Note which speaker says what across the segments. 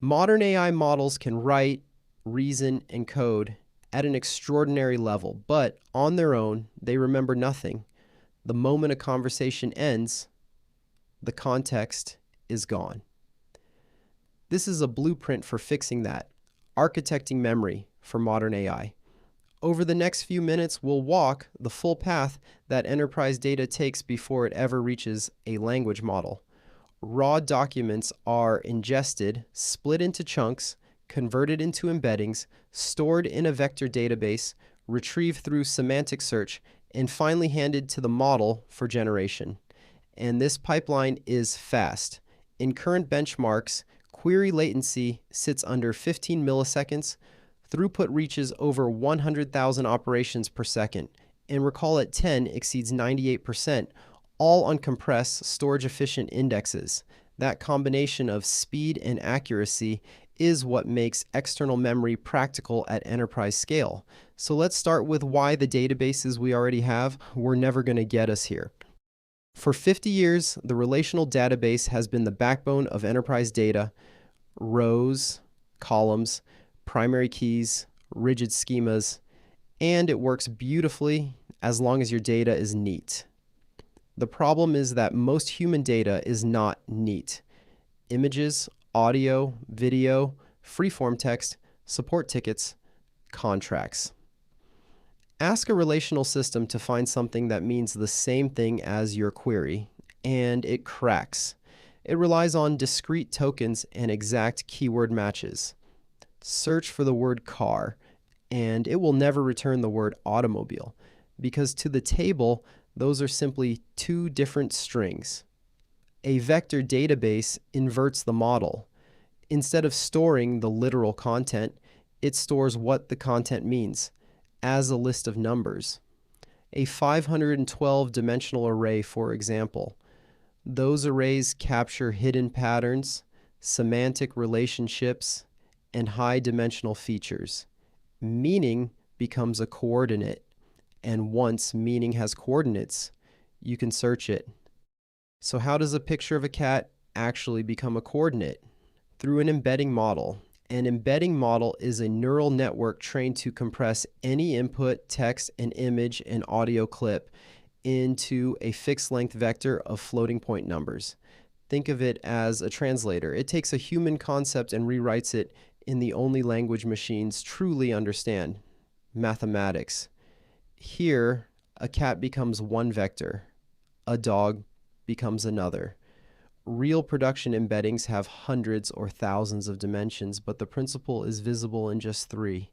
Speaker 1: Modern AI models can write, reason, and code at an extraordinary level, but on their own, they remember nothing. The moment a conversation ends, the context is gone. This is a blueprint for fixing that, architecting memory for modern AI. Over the next few minutes, we'll walk the full path that enterprise data takes before it ever reaches a language model. Raw documents are ingested, split into chunks, converted into embeddings, stored in a vector database, retrieved through semantic search, and finally handed to the model for generation. And this pipeline is fast. In current benchmarks, query latency sits under 15 milliseconds, throughput reaches over 100,000 operations per second, and recall at 10 exceeds 98%, all on compressed, storage-efficient indexes. That combination of speed and accuracy is what makes external memory practical at enterprise scale. So let's start with why the databases we already have were never going to get us here. For 50 years, the relational database has been the backbone of enterprise data: rows, columns, primary keys, rigid schemas, and it works beautifully as long as your data is neat. The problem is that most human data is not neat. Images, audio, video, freeform text, support tickets, contracts. Ask a relational system to find something that means the same thing as your query, and it cracks. It relies on discrete tokens and exact keyword matches. Search for the word car, and it will never return the word automobile, because to the table, those are simply two different strings. A vector database inverts the model. Instead of storing the literal content, it stores what the content means as a list of numbers. A 512-dimensional array, for example. Those arrays capture hidden patterns, semantic relationships, and high-dimensional features. Meaning becomes a coordinate, and once meaning has coordinates, you can search it. So how does a picture of a cat actually become a coordinate? Through an embedding model. An embedding model is a neural network trained to compress any input, text, and image and audio clip into a fixed length vector of floating point numbers. Think of it as a translator. It takes a human concept and rewrites it in the only language machines truly understand: mathematics. Here, a cat becomes one vector. A dog becomes another. Real production embeddings have hundreds or thousands of dimensions, but the principle is visible in just 3.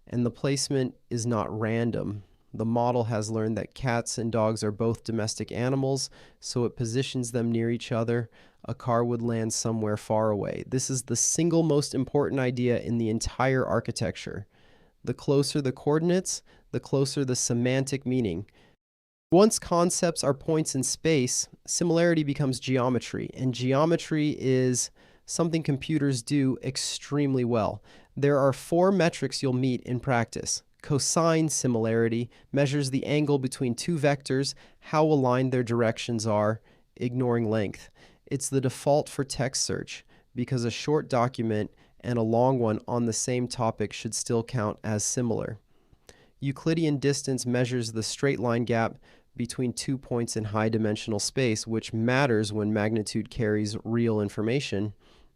Speaker 1: And the placement is not random. The model has learned that cats and dogs are both domestic animals, so it positions them near each other. A car would land somewhere far away. This is the single most important idea in the entire architecture. The closer the coordinates, the closer the semantic meaning. Once concepts are points in space, similarity becomes geometry, and geometry is something computers do extremely well. There are 4 metrics you'll meet in practice. Cosine similarity measures the angle between two vectors, how aligned their directions are, ignoring length. It's the default for text search, because a short document and a long one on the same topic should still count as similar. Euclidean distance measures the straight line gap between 2 points in high-dimensional space, which matters when magnitude carries real information.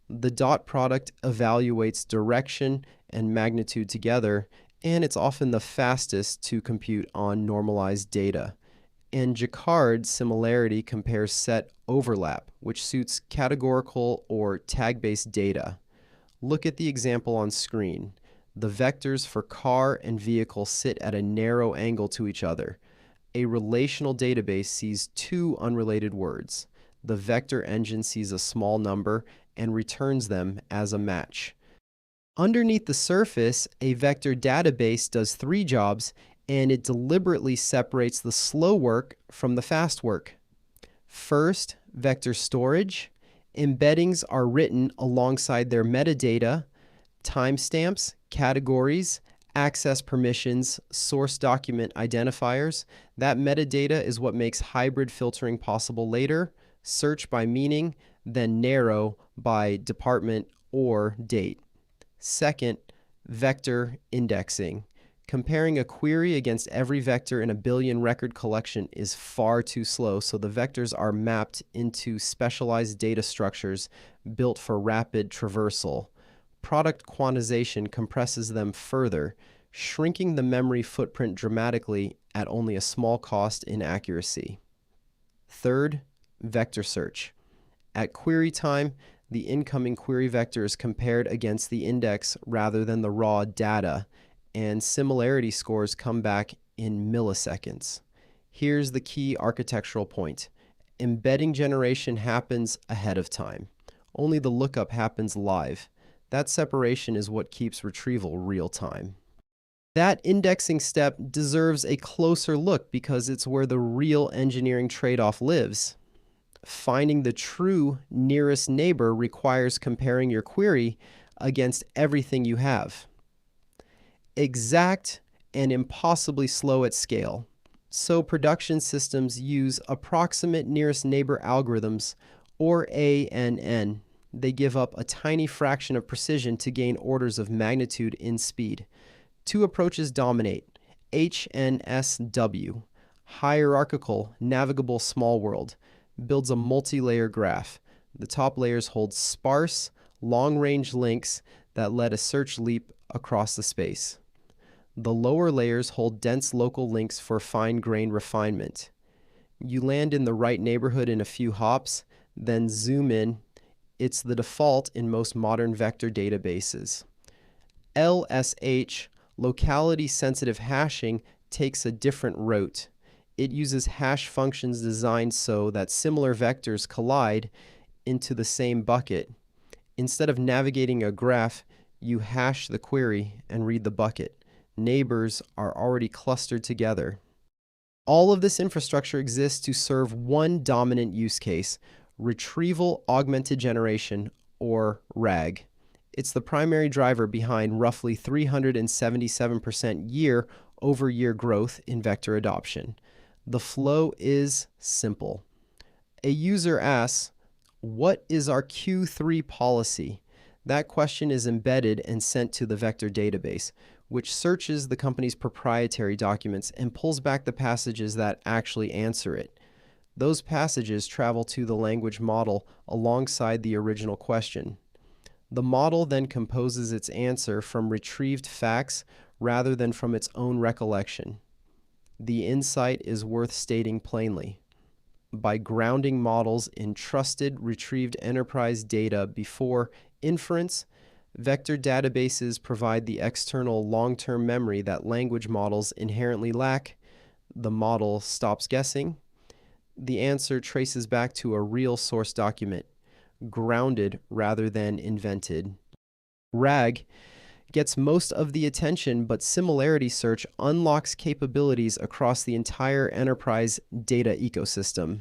Speaker 1: The dot product evaluates direction and magnitude together, and it's often the fastest to compute on normalized data. And Jacquard similarity compares set overlap, which suits categorical or tag-based data. Look at the example on screen. The vectors for car and vehicle sit at a narrow angle to each other. A relational database sees 2 unrelated words. The vector engine sees a small number and returns them as a match. Underneath the surface, a vector database does 3 jobs, and it deliberately separates the slow work from the fast work. First, vector storage. Embeddings are written alongside their metadata, timestamps, categories, access permissions, source document identifiers. That metadata is what makes hybrid filtering possible later, search by meaning, then narrow by department or date. Second, vector indexing. Comparing a query against every vector in a billion record collection is far too slow, so the vectors are mapped into specialized data structures built for rapid traversal. Product quantization compresses them further, shrinking the memory footprint dramatically at only a small cost in accuracy. Third, vector search. At query time, the incoming query vector is compared against the index rather than the raw data, and similarity scores come back in milliseconds. Here's the key architectural point. Embedding generation happens ahead of time. Only the lookup happens live. That separation is what keeps retrieval real time. That indexing step deserves a closer look because it's where the real engineering trade-off lives. Finding the true nearest neighbor requires comparing your query against everything you have. Exact and impossibly slow at scale. So production systems use approximate nearest neighbor algorithms, or ANN. They give up a tiny fraction of precision to gain orders of magnitude in speed. Two approaches dominate: HNSW, hierarchical navigable small world, builds a multi-layer graph. The top layers hold sparse, long-range links that let a search leap across the space. The lower layers hold dense local links for fine-grained refinement. You land in the right neighborhood in a few hops, then zoom in. It's the default in most modern vector databases. LSH, locality-sensitive hashing, takes a different route. It uses hash functions designed so that similar vectors collide into the same bucket. Instead of navigating a graph, you hash the query and read the bucket. Neighbors are already clustered together. All of this infrastructure exists to serve one dominant use case: retrieval-augmented generation, or RAG. It's the primary driver behind roughly 377% year-over-year growth in vector adoption. The flow is simple. A user asks, "What is our Q3 policy?" That question is embedded and sent to the vector database, which searches the company's proprietary documents and pulls back the passages that actually answer it. Those passages travel to the language model alongside the original question. The model then composes its answer from retrieved facts rather than from its own recollection. The insight is worth stating plainly. By grounding models in trusted retrieved enterprise data before inference, vector databases provide the external long-term memory that language models inherently lack. The model stops guessing. The answer traces back to a real source document, grounded rather than invented. RAG gets most of the attention, but similarity search unlocks capabilities across the entire enterprise data ecosystem.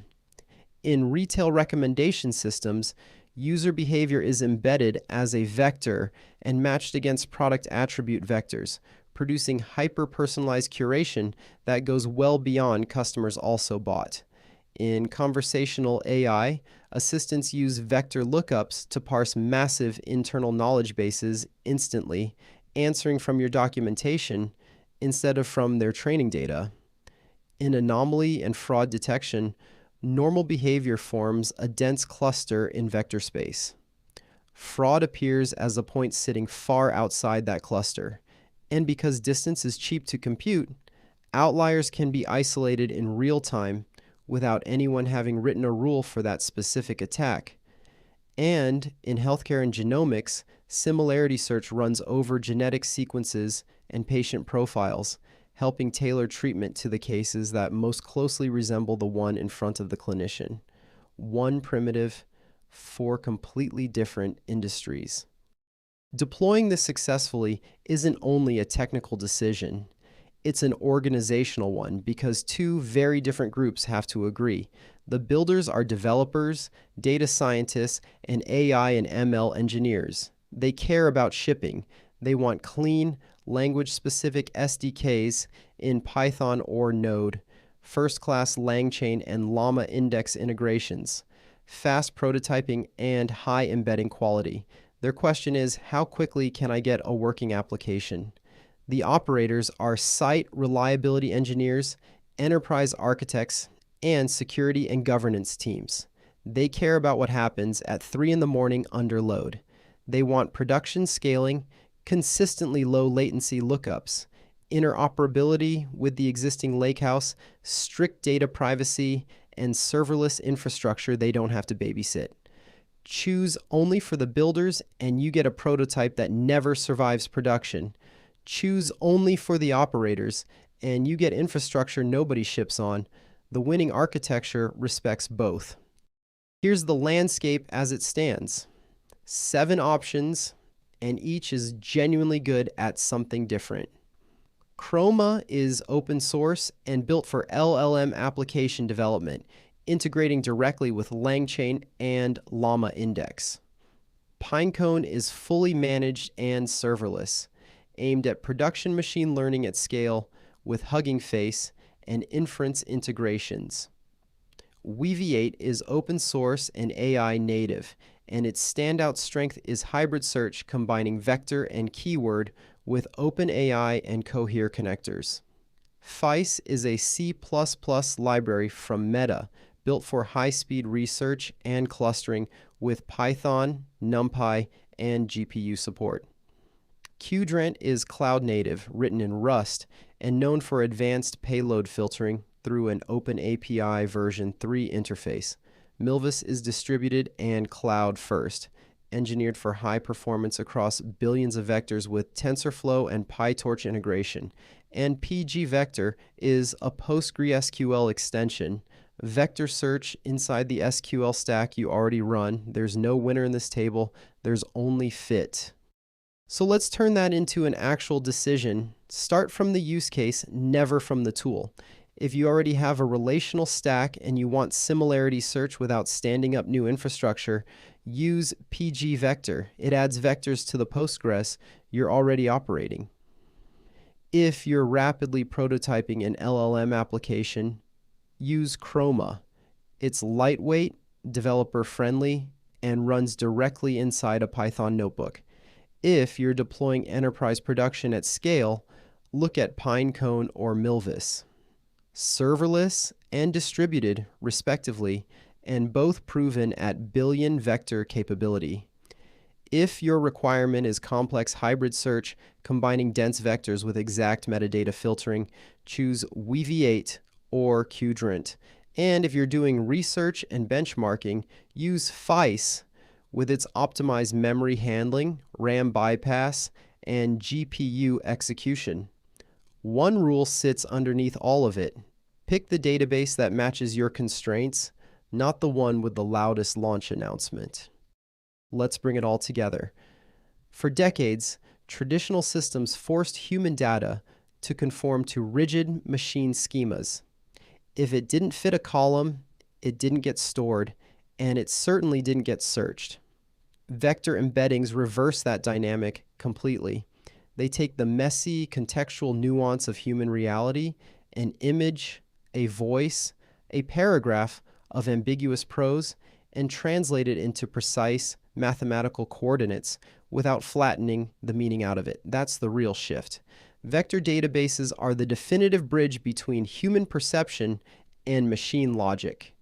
Speaker 1: In retail recommendation systems, user behavior is embedded as a vector and matched against product attribute vectors, producing hyper-personalized curation that goes well beyond customers also bought. In conversational AI, assistants use vector lookups to parse massive internal knowledge bases instantly, answering from your documentation instead of from their training data. In anomaly and fraud detection, normal behavior forms a dense cluster in vector space. Fraud appears as a point sitting far outside that cluster, and because distance is cheap to compute, outliers can be isolated in real time without anyone having written a rule for that specific attack. And in healthcare and genomics, similarity search runs over genetic sequences and patient profiles, helping tailor treatment to the cases that most closely resemble the one in front of the clinician. One primitive, four completely different industries. Deploying this successfully isn't only a technical decision. It's an organizational one because two very different groups have to agree. The builders are developers, data scientists, and AI and ML engineers. They care about shipping. They want clean, language-specific SDKs in Python or Node, first-class LangChain and Llama index integrations, fast prototyping, and high embedding quality. Their question is, how quickly can I get a working application? The operators are site reliability engineers, enterprise architects, and security and governance teams. They care about what happens at 3 in the morning under load. They want production scaling, consistently low latency lookups, interoperability with the existing lakehouse, strict data privacy, and serverless infrastructure they don't have to babysit. Choose only for the builders and you get a prototype that never survives production. Choose only for the operators and you get infrastructure nobody ships on. The winning architecture respects both. Here's the landscape as it stands. 7 options, and each is genuinely good at something different. Chroma is open source and built for LLM application development, integrating directly with LangChain and Llama Index. Pinecone is fully managed and serverless, aimed at production machine learning at scale with Hugging Face and inference integrations. Weaviate is open source and AI native, and its standout strength is hybrid search combining vector and keyword with OpenAI and Cohere connectors. Faiss is a C++ library from Meta, built for high-speed research and clustering with Python, NumPy, and GPU support. Qdrant is cloud-native, written in Rust, and known for advanced payload filtering through an OpenAPI version 3 interface. Milvus is distributed and cloud-first, engineered for high performance across billions of vectors with TensorFlow and PyTorch integration. And pgvector is a PostgreSQL extension. Vector search inside the SQL stack you already run. There's no winner in this table. There's only fit. So let's turn that into an actual decision. Start from the use case, never from the tool. If you already have a relational stack and you want similarity search without standing up new infrastructure, use pgvector. It adds vectors to the Postgres you're already operating. If you're rapidly prototyping an LLM application, use Chroma. It's lightweight, developer-friendly, and runs directly inside a Python notebook. If you're deploying enterprise production at scale, look at Pinecone or Milvus. Serverless and distributed, respectively, and both proven at billion vector capability. If your requirement is complex hybrid search combining dense vectors with exact metadata filtering, choose Weaviate or Qdrant. And if you're doing research and benchmarking, use Faiss with its optimized memory handling, RAM bypass, and GPU execution. One rule sits underneath all of it. Pick the database that matches your constraints, not the one with the loudest launch announcement. Let's bring it all together. For decades, traditional systems forced human data to conform to rigid machine schemas. If it didn't fit a column, it didn't get stored, and it certainly didn't get searched. Vector embeddings reverse that dynamic completely. They take the messy contextual nuance of human reality, an image, a voice, a paragraph of ambiguous prose, and translate it into precise mathematical coordinates without flattening the meaning out of it. That's the real shift. Vector databases are the definitive bridge between human perception and machine logic.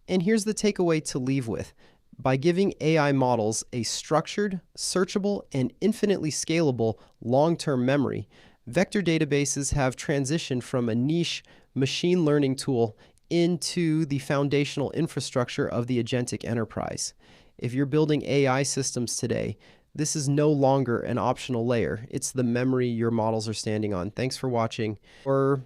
Speaker 1: And here's the takeaway to leave with. By giving AI models a structured, searchable, and infinitely scalable long-term memory, vector databases have transitioned from a niche machine learning tool into the foundational infrastructure of the agentic enterprise. If you're building AI systems today, this is no longer an optional layer. It's the memory your models are standing on. Thanks for watching. Or